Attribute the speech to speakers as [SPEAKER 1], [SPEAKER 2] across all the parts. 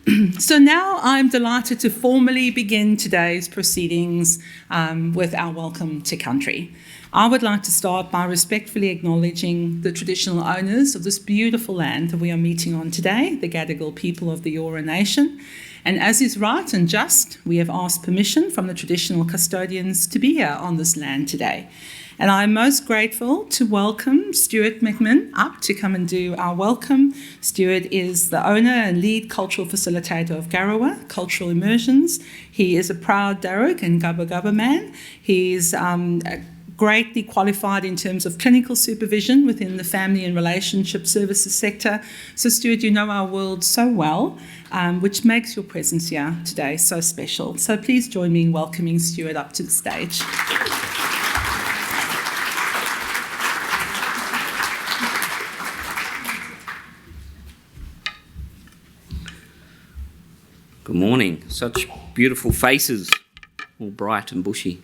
[SPEAKER 1] So now I'm delighted to formally begin today's proceedings with our welcome to country. I would like to start by respectfully acknowledging the traditional owners of this beautiful land that we are meeting on today, the Gadigal people of the Gawura Nation. And as is right and just, we have asked permission from the traditional custodians to be here on this land today. And I'm most grateful to welcome Stuart McMinn up to come and do our welcome. Stuart is the owner and lead cultural facilitator of Gawura, Cultural Immersions. He is a proud Dharug and Gubbi man. He's greatly qualified in terms of clinical supervision within the family and relationship services sector. So Stuart, you know our world so well, which makes your presence here today so special. So please join me in welcoming Stuart up to the stage.
[SPEAKER 2] Good morning. Such beautiful faces, all bright and bushy.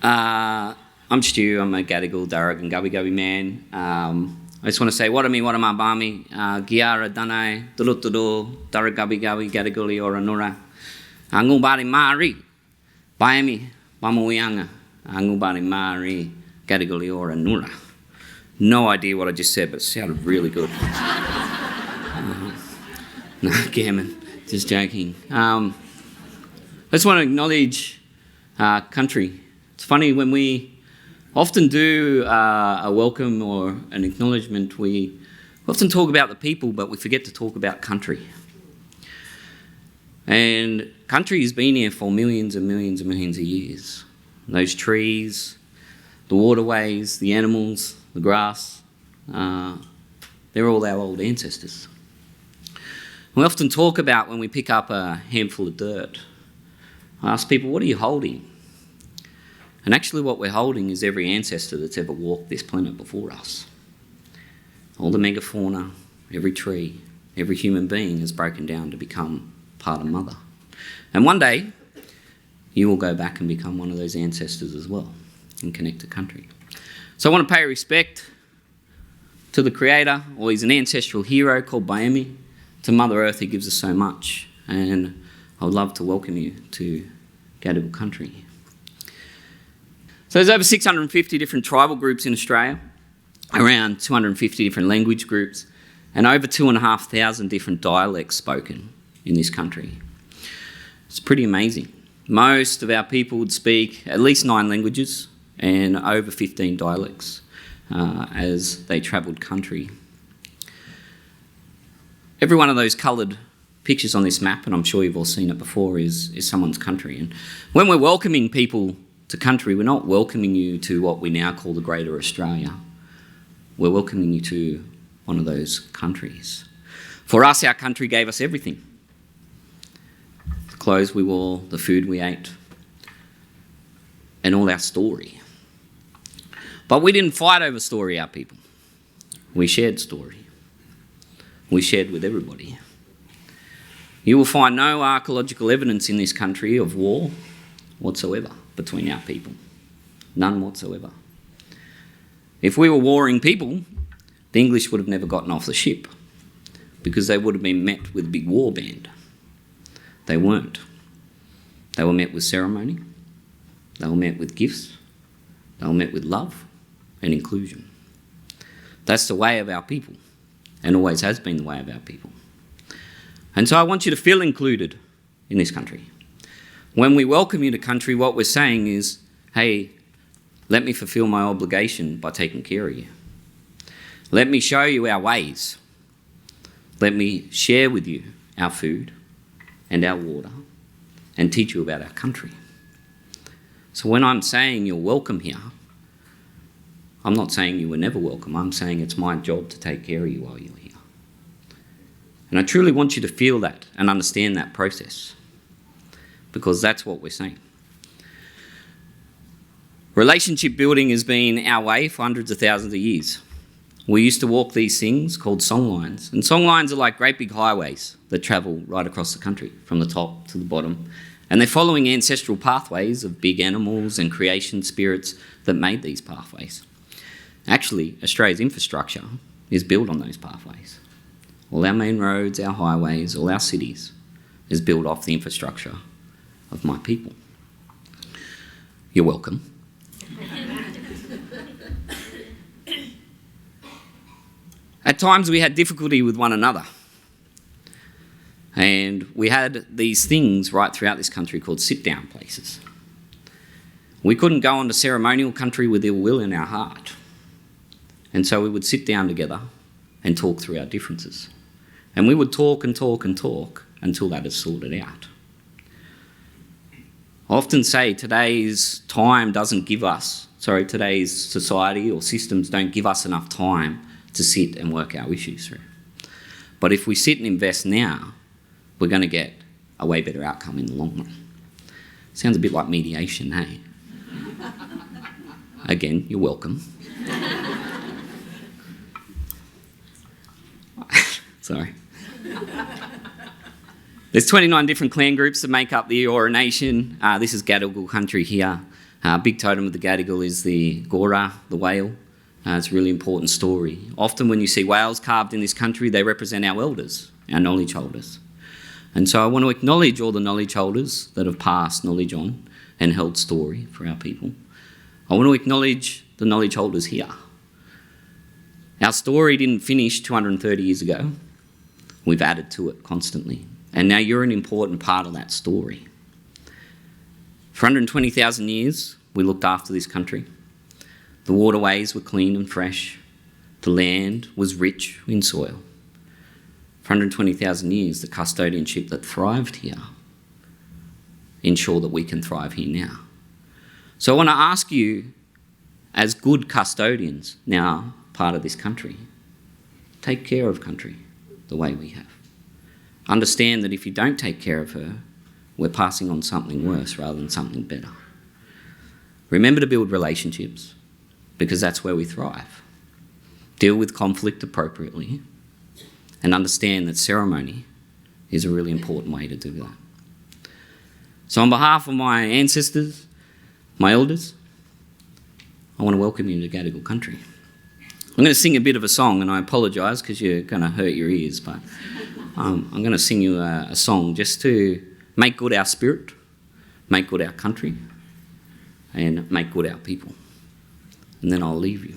[SPEAKER 2] I'm Stu. I'm a Gadigal, Dharug and Gubbi man. I just want to say, Warami, Warama Bami, Giara Danai, Dulutudu, Dharug Gubbi, Gadiguli or Anura, Angubari Mari, Bayami, Bamuianga, Angubari Mari, Gadiguli or Anura. No idea what I just said, but it sounded really good. No, gammon, just joking. I just want to acknowledge country. It's funny, when we often do a welcome or an acknowledgement, we often talk about the people, but we forget to talk about country. And country has been here for millions and millions and millions of years. Those trees, the waterways, the animals, the grass, they're all our old ancestors. We often talk about when we pick up a handful of dirt. I ask people, what are you holding? And actually what we're holding is every ancestor that's ever walked this planet before us. All the megafauna, every tree, every human being has broken down to become part of Mother. And one day, you will go back and become one of those ancestors as well and connect to country. So I want to pay respect to the Creator, or he's an ancestral hero called Bayemi, to Mother Earth who gives us so much. And I would love to welcome you to Gadigal country. So there's over 650 different tribal groups in Australia, around 250 different language groups, and over 2,500 different dialects spoken in this country. It's pretty amazing. Most of our people would speak at least 9 languages and over 15 dialects as they travelled country. Every one of those coloured pictures on this map, and I'm sure you've all seen it before, is someone's country. And when we're welcoming people to country, we're not welcoming you to what we now call the Greater Australia. We're welcoming you to one of those countries. For us, our country gave us everything. The clothes we wore, the food we ate, and all our story. But we didn't fight over story, our people. We shared story. We shared with everybody. You will find no archaeological evidence in this country of war whatsoever between our people. None whatsoever. If we were warring people, the English would have never gotten off the ship because they would have been met with a big war band. They weren't. They were met with ceremony. They were met with gifts. They were met with love and inclusion. That's the way of our people, and always has been the way of our people. And so I want you to feel included in this country. When we welcome you to country, what we're saying is, hey, let me fulfil my obligation by taking care of you. Let me show you our ways. Let me share with you our food and our water and teach you about our country. So when I'm saying you're welcome here, I'm not saying you were never welcome. I'm saying it's my job to take care of you while you're here. And I truly want you to feel that and understand that process, because that's what we're saying. Relationship building has been our way for hundreds of thousands of years. We used to walk these things called songlines, and songlines are like great big highways that travel right across the country from the top to the bottom, and they're following ancestral pathways of big animals and creation spirits that made these pathways. Actually, Australia's infrastructure is built on those pathways. all our main roads, our highways, all our cities is built off the infrastructure of my people. You're welcome. At times we had difficulty with one another. And we had these things right throughout this country called sit-down places. We couldn't go on to ceremonial country with ill will in our heart. And so we would sit down together and talk through our differences. And we would talk and talk and talk until that is sorted out. I often say today's society or systems don't give us enough time to sit and work our issues through. But if we sit and invest now, we're going to get a way better outcome in the long run. Sounds a bit like mediation, hey? Again, you're welcome. Sorry. There's 29 different clan groups that make up the Eora Nation. This is Gadigal country here. Big totem of the Gadigal is the Gawura, the whale. It's a really important story. Often when you see whales carved in this country, they represent our elders, our knowledge holders. And so I want to acknowledge all the knowledge holders that have passed knowledge on and held story for our people. I want to acknowledge the knowledge holders here. Our story didn't finish 230 years ago. We've added to it constantly. And now you're an important part of that story. For 120,000 years, we looked after this country. The waterways were clean and fresh. The land was rich in soil. For 120,000 years, the custodianship that thrived here ensure that we can thrive here now. So I want to ask you, as good custodians, now part of this country, take care of country the way we have. Understand that if you don't take care of her, we're passing on something worse rather than something better. Remember to build relationships, because that's where we thrive. Deal with conflict appropriately, and understand that ceremony is a really important way to do that. So on behalf of my ancestors, my elders, I want to welcome you to Gadigal country. I'm going to sing a bit of a song, and I apologise because you're going to hurt your ears, but I'm going to sing you a song just to make good our spirit, make good our country, and make good our people. And then I'll leave you.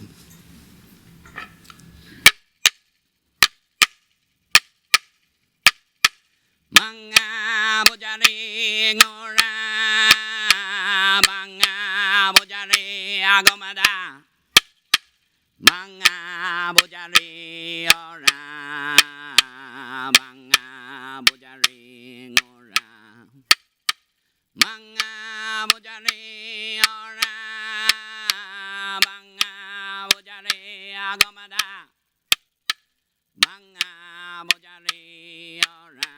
[SPEAKER 2] Manga bojari ngora, manga bojari agomada, manga bojari ora, manga bojari ngora, manga bojari ora, manga bojari agomada, manga bojari ora.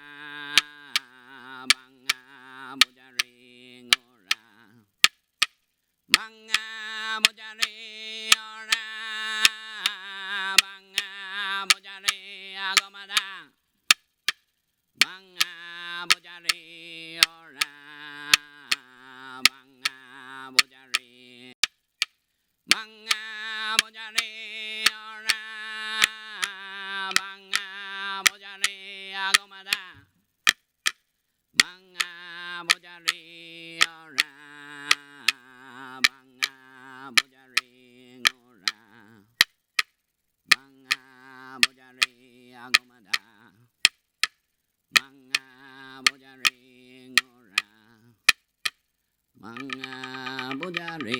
[SPEAKER 2] Manga bojari ora, manga bojari agomada, manga bojari ora, manga bojari, manga bojari ora, manga bojari agomada, manga bojari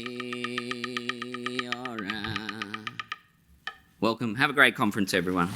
[SPEAKER 2] ora. Welcome. Have a great conference, everyone.